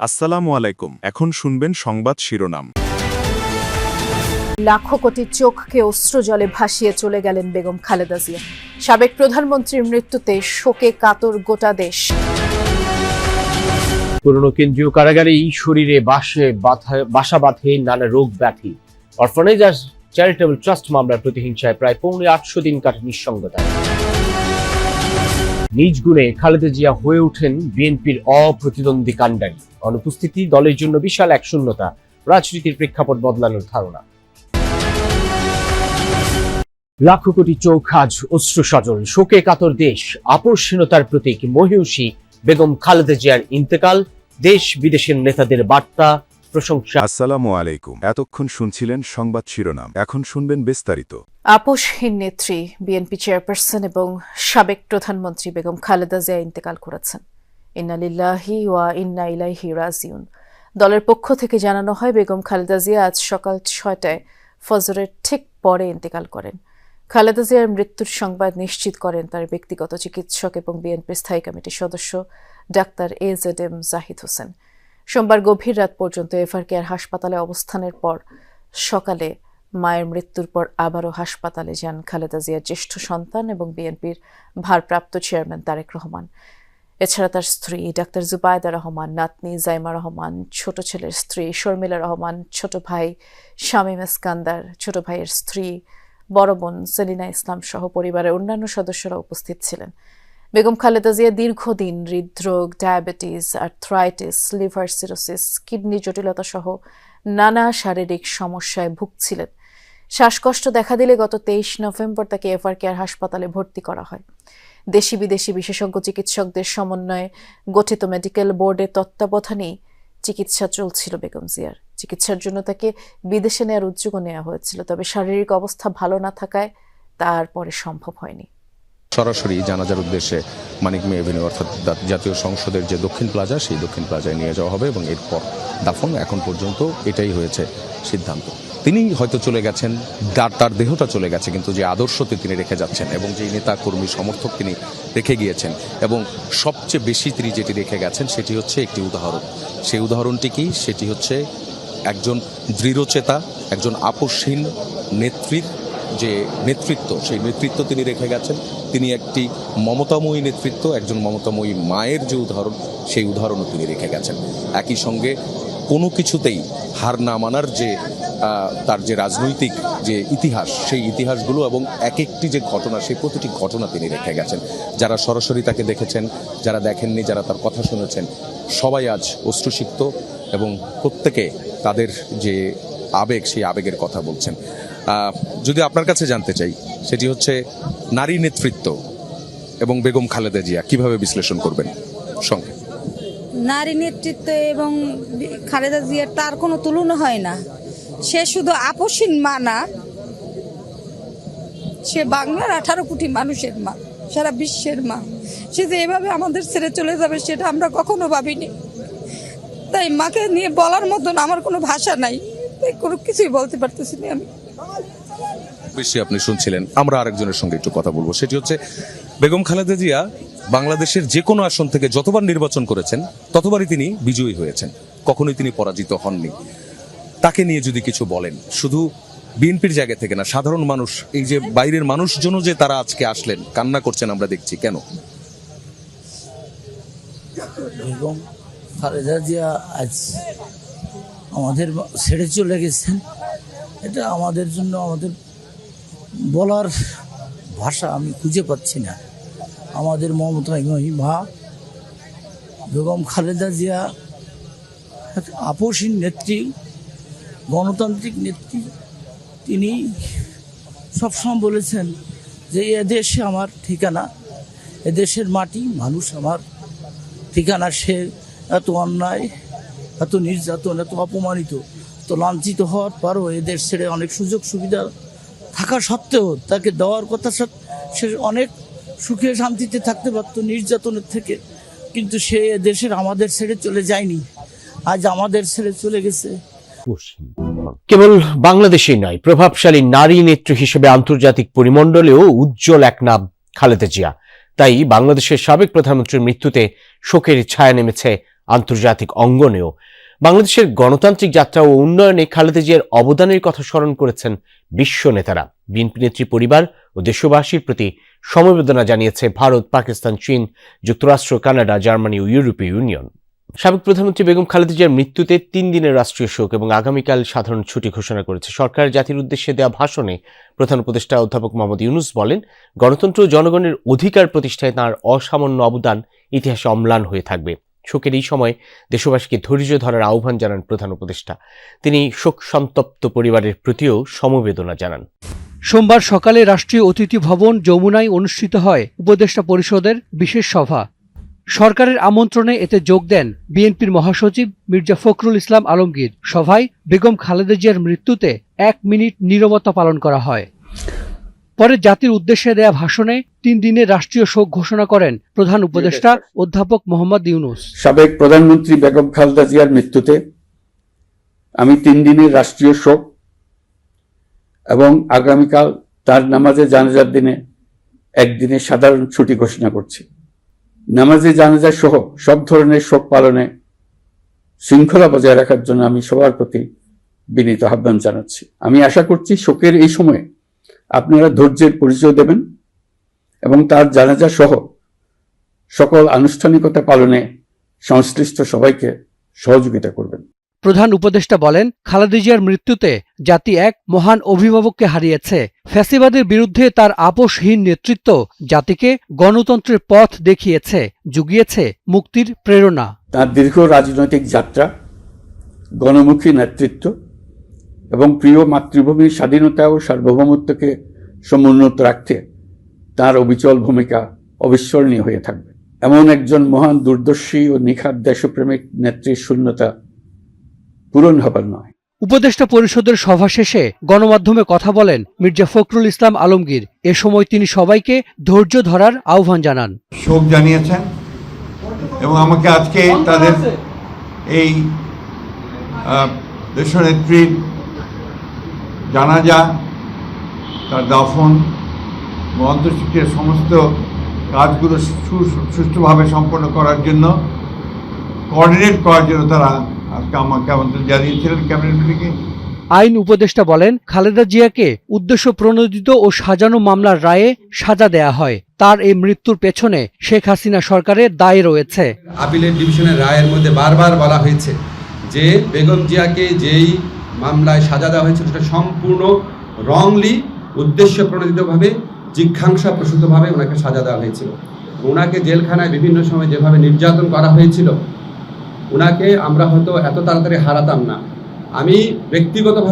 আসসালামু আলাইকুম। এখন শুনবেন সংবাদ শিরোনাম। লাখো কোটি চোখকে অশ্রুজলে ভাসিয়ে চলে গেলেন বেগম খালেদা জিয়া। সাবেক প্রধানমন্ত্রীর মৃত্যুতে শোকে কাতর গোটা দেশ। পুরনো কেন্দ্রীয় কারাগারেই শরীরে বাসা বাঁধে নানা রোগ ব্যাধি। অরফানেজ আর চ্যারিটেবল ট্রাস্ট মামলার প্রতিহিংসায় প্রায় 850 দিন কাটে নিঃসঙ্গতায়। নিজ গুণে খালেদা জিয়া হয়ে ওঠেন বিএনপির অপ্রতিদ্বন্দ্বী কাণ্ডারি। অনুপস্থিতি দলের জন্য বিশাল এক শূন্যতা, রাজনীতির প্রেক্ষাপট বদলানোর ধারণা। লাখো কোটি চোখ আজ অশ্রু সজল, শোকে কাতর দেশ। আপোষহীনতার প্রতীক মহিষী বেগম খালেদা জিয়ার ইন্তেকাল, দেশ বিদেশের নেতাদের বার্তা, প্রশংসা। আসসালামু আলাইকুম। এতক্ষণ শুনছিলেন সংবাদ শিরোনাম, এখন শুনবেন বিস্তারিত। আপোষহীন নেত্রী বিএনপি চেয়ারপারসন এবং সাবেক প্রধানমন্ত্রী বেগম খালেদা জিয়া ইন্তেকাল করেছেন। ইন্না লিল্লাহি ওয়া ইন্না ইলাইহি রাজিউন। দলের পক্ষ থেকে জানানো হয়, বেগম খালেদা জিয়া আজ সকাল 6টায় ফজরের ঠিক পরে ইন্তেকাল করেন। খালেদা জিয়ার মৃত্যুর সংবাদ নিশ্চিত করেন তার ব্যক্তিগত চিকিৎসক এবং বিএনপি স্থায়ী কমিটির সদস্য ডাক্তার AZM জাহিদ হোসেন। সোমবার গভীর রাত পর্যন্ত এফআরকেআর হাসপাতালে অবস্থানের পর সকালে মায়ের মৃত্যুর পর আবারও হাসপাতালে যান খালেদা জিয়ার জ্যেষ্ঠ সন্তান এবং বিএনপির ভারপ্রাপ্ত চেয়ারম্যান তারেক রহমান। এছাড়া তার স্ত্রী ডাক্তার জুবায়দা রহমান, নাতনি জাইমা রহমান, ছোট ছেলের স্ত্রী শর্মিলা রহমান, ছোট ভাই শামীম ইস্কান্দার, ছোট ভাইয়ের স্ত্রী, বড় বোন সেলিনা ইসলাম সহ পরিবারের অন্যান্য সদস্যরা উপস্থিত ছিলেন। বেগম খালেদা জিয়া দীর্ঘদিন হৃদরোগ, diabetes, arthritis, liver cirrhosis, kidney জটিলতা সহ নানা শারীরিক সমস্যায় ভুগছিলেন। শ্বাসকষ্ট দেখা দিলে গত 23 নভেম্বর তাকে এফআরকেআর হাসপাতালে ভর্তি করা হয়। দেশি বিদেশি বিশেষজ্ঞ চিকিৎসকদের সমন্বয়ে গঠিত মেডিকেল বোর্ডের তত্ত্বাবধানেই চিকিৎসা চলছিল বেগম জিয়ার। চিকিৎসার জন্য তাকে বিদেশে নেওয়ার উদ্যোগও নেওয়া হয়েছিল, তবে শারীরিক অবস্থা ভালো না থাকায় তারপরে সম্ভব হয়নি। সরাসরি জানাজার উদ্দেশ্যে মানিক মিয়া এভিনিউ অর্থাৎ জাতীয় সংসদের যে দক্ষিণ প্লাজা, সেই দক্ষিণ প্লাজায় নিয়ে যাওয়া হবে এবং এরপর দাফন। এখন পর্যন্ত এটাই হয়েছে সিদ্ধান্ত। তিনি হয়তো চলে গেছেন, তার দেহটা চলে গেছে, কিন্তু যে আদর্শতে তিনি রেখে যাচ্ছেন এবং যে নেতা কর্মী সমর্থক তিনি রেখে গিয়েছেন এবং সবচেয়ে বেশি তিনি যেটি রেখে গেছেন সেটি হচ্ছে একটি উদাহরণ। সেই উদাহরণটি কি? সেটি হচ্ছে একজন দৃঢ়চেতা, একজন আপোষহীন নেত্রীর যে নেতৃত্ব, সেই নেতৃত্ব তিনি রেখে গেছেন। তিনি একটি মমতাময়ী নেতৃত্ব, একজন মমতাময়ী মায়ের যে উদাহরণ, সেই উদাহরণও তিনি রেখে গেছেন। একই সঙ্গে কোনো কিছুতেই হার না মানার যে তার যে রাজনৈতিক যে ইতিহাস, সেই ইতিহাসগুলো এবং এক একটি যে ঘটনা, সেই প্রতিটি ঘটনা তিনি রেখে গেছেন। যারা সরাসরি তাকে দেখেছেন, যারা দেখেননি, যারা তার কথা শুনেছেন, সবাই আজ অশ্রুসিক্ত এবং প্রত্যেকে তাদের যে আবেগ, সেই আবেগের কথা বলছেন। যদি আপনার কাছে জানতে চাই, সেটি হচ্ছে নারী নেতৃত্ব এবং বেগম খালেদা জিয়া কিভাবে বিশ্লেষণ করবেন? সঙ্গে নারী নেতৃত্ব এবং খালেদা জিয়ার তার কোনো তুলনা হয় না। সে শুধু আপোষহীন মা না, সে বাংলার 18 কোটি মানুষের মা, সারা বিশ্বের মা। সে যে এভাবে আমাদের ছেড়ে চলে যাবে সেটা আমরা কখনো ভাবিনি। তাই মাকে নিয়ে বলার মতন আমার কোনো ভাষা নাই, কোনো কিছুই বলতে পারতেছি না আমি। বেশি আপনি শুনছিলেন, আমরা আরেকজনের সঙ্গে একটু কথা বলবো। সেটি হচ্ছে বেগম খালেদা জিয়া বাংলাদেশের যে কোনো আসন থেকে যতবার নির্বাচন করেছেন ততবারই তিনি বিজয়ী হয়েছেন, কখনোই তিনি পরাজিত হননি। তাকে নিয়ে যদি কিছু বলেন, শুধু বিএনপির জায়গা থেকে না, সাধারণ মানুষ, এই যে বাইরের মানুষজনও যে তারা আজকে আসলেন, কান্না করছেন, আমরা দেখছি, কেন? বেগম খালেদা জিয়া আজ আমাদের ছেড়ে চলে গেছেন। এটা আমাদের জন্য, আমাদের বলার ভাষা আমি খুঁজে পাচ্ছি না। আমাদের মমতাময়ী মা বেগম খালেদা জিয়া একটা আপোষহীন নেত্রী, গণতান্ত্রিক নেত্রী। তিনি সবসময় বলেছেন যে এদেশে আমার ঠিকানা, এদেশের মাটি, মানুষ আমার ঠিকানা। সে এত অন্যায়, এত নির্যাতন, এত অপমানিত, এত লাঞ্ছিত হওয়ার পরও এদেশ ছেড়ে অনেক সুযোগ সুবিধা থাকা সত্ত্বেও তাকে দেওয়ার কথা, সে অনেক সুখে শান্তিতে থাকতে পারত নির্যাতনের থেকে, কিন্তু সে দেশের আমাদের ছেড়ে চলে যায়নি। আজ আমাদের ছেড়ে চলে গেছে। কেবল বাংলাদেশেই নয়, প্রভাবশালী নারী নেত্রী হিসেবে আন্তর্জাতিক পরিমণ্ডলেও উজ্জ্বল এক নাম খালেদা জিয়া। তাই বাংলাদেশের সাবেক প্রধানমন্ত্রীর মৃত্যুতে শোকের ছায়া নেমেছে আন্তর্জাতিক অঙ্গনেও। বাংলাদেশের গণতান্ত্রিক যাত্রা ও উন্নয়নে খালেদা জিয়ার অবদানের কথা স্মরণ করেছেন বিশ্ব নেতারা। বিএনপি নেত্রী পরিবার ও দেশবাসীর প্রতি সমবেদনা জানিয়েছে ভারত, পাকিস্তান, চীন, যুক্তরাষ্ট্র, কানাডা, জার্মানি ও ইউরোপীয় ইউনিয়ন। সাবেক প্রধানমন্ত্রী বেগম খালেদা জিয়ার মৃত্যুতে 3 দিনের রাষ্ট্রীয় শোক এবং আগামীকাল সাধারণ ছুটি ঘোষণা করেছে সরকার। জাতির উদ্দেশ্যে দেওয়া ভাষণে প্রধান উপদেষ্টা অধ্যাপক মোহাম্মদ ইউনূস বলেন, গণতন্ত্র ও জনগণের অধিকার প্রতিষ্ঠায় তাঁর অসামান্য অবদান ইতিহাসে অম্লান হয়ে থাকবে। শোকের এই সময় দেশবাসীকে ধৈর্য ধরার আহ্বান জানান প্রধান উপদেষ্টা। তিনি শোক সন্তপ্ত পরিবারের প্রতিও সমবেদনা জানান। সোমবার সকালে রাষ্ট্রীয় অতিথি ভবন যমুনায় অনুষ্ঠিত হয় উপদেষ্টা পরিষদের বিশেষ সভা। সরকারের আমন্ত্রণে এতে যোগ দেন বিএনপির মহাসচিব মির্জা ফখরুল ইসলাম আলমগীর। সভায় বেগম খালেদা জিয়ার মৃত্যুতে 1 মিনিট নীরবতা পালন করা হয়। পরে জাতির উদ্দেশ্যে দেয়া ভাষণে 3 দিনের রাষ্ট্রীয় শোক ঘোষণা করেন প্রধান উপদেষ্টা অধ্যাপক মোহাম্মদ ইউনূস। সাবেক প্রধানমন্ত্রী বেগম খালেদা জিয়ার মৃত্যুতে আমি 3 দিনের রাষ্ট্রীয় শোক এবং আগামীকাল তার নামাজে জানাজার দিনে 1 দিনের সাধারণ ছুটি ঘোষণা করছি। নামাজে জানাজা সহ সব ধরনের শোক পালনে শৃঙ্খলা বজায় রাখার জন্য আমি সবার প্রতি বিনীত আহ্বান জানাচ্ছি। আমি আশা করছি শোকের এই সময়ে আপনারা ধৈর্যের পরিচয় দেবেন এবং তার জানাজা সহ সকল আনুষ্ঠানিকতা পালনে সংশ্লিষ্ট সবাইকে সহযোগিতা করবেন। প্রধান উপদেষ্টা বলেন, খালেদা জিয়ার মৃত্যুতে জাতি এক মহান অভিভাবককে হারিয়েছে। ফ্যাসিবাদের বিরুদ্ধে তার আপোষহীন নেতৃত্ব জাতিকে গণতন্ত্রের পথ দেখিয়েছে, জুগিয়েছে মুক্তির প্রেরণা। তার দীর্ঘ রাজনৈতিক যাত্রা, গণমুখী নেতৃত্ব এবং প্রিয় মাতৃভূমির স্বাধীনতা ও সার্বভৌমত্বকে সমুন্নত রাখতে তার অবিচল ভূমিকা অবিস্মরণীয় হয়ে থাকবে। এমন একজন মহান দূরদর্শী ও নিখাদ দেশপ্রেমিক নেত্রীর শূন্যতা পূরণ হবার নয়। উপদেষ্টা পরিষদের সভা শেষে গণমাধ্যমে কথা বলেন মির্জা ফখরুল ইসলাম আলমগীর। এ সময় তিনি সবাইকে ধৈর্য ধরার আহ্বান জানান। শোক জানিয়েছেন এবং আমাকে আজকে তাদের এই দেশনেত্রীর জানাজা, তার দাফন ও অন্ত্যেষ্টিক্রিয়ার সমস্ত কাজগুলো সুষ্ঠুভাবে সম্পন্ন করার জন্য, কোঅর্ডিনেট করার জন্য তারা আজকে আমাকে আমন্ত্রণ জানিয়েছিলেন ক্যাবিনেট মিটিংয়ে। আইন উপদেষ্টা বলেন, খালেদা জিয়াকে উদ্দেশ্য প্রণোদিত ও সাজানো মামলার রায়ে সাজা দেয়া হয়। তার এই মৃত্যুর পেছনে শেখ হাসিনা সরকারের দায় রয়েছে। আপিলের ডিভিশনের রায়ের মধ্যে বারবার বলা হয়েছে যে বেগম জিয়াকে যেই মামলায় সাজা দেওয়া হয়েছিল সেটা সম্পূর্ণ রংলি, উদ্দেশ্য প্রণোদিতভাবে, জিজ্ঞাসাপ্রসূতভাবে ওনাকে সাজা দেওয়া হয়েছিল। ওনাকে জেলখানায় বিভিন্ন সময় যেভাবে নির্যাতন করা হয়েছিল, ওনাকে আমরা হয়তো এত তাড়াতাড়ি হারাতাম না। আমি ব্যক্তিগতভাবে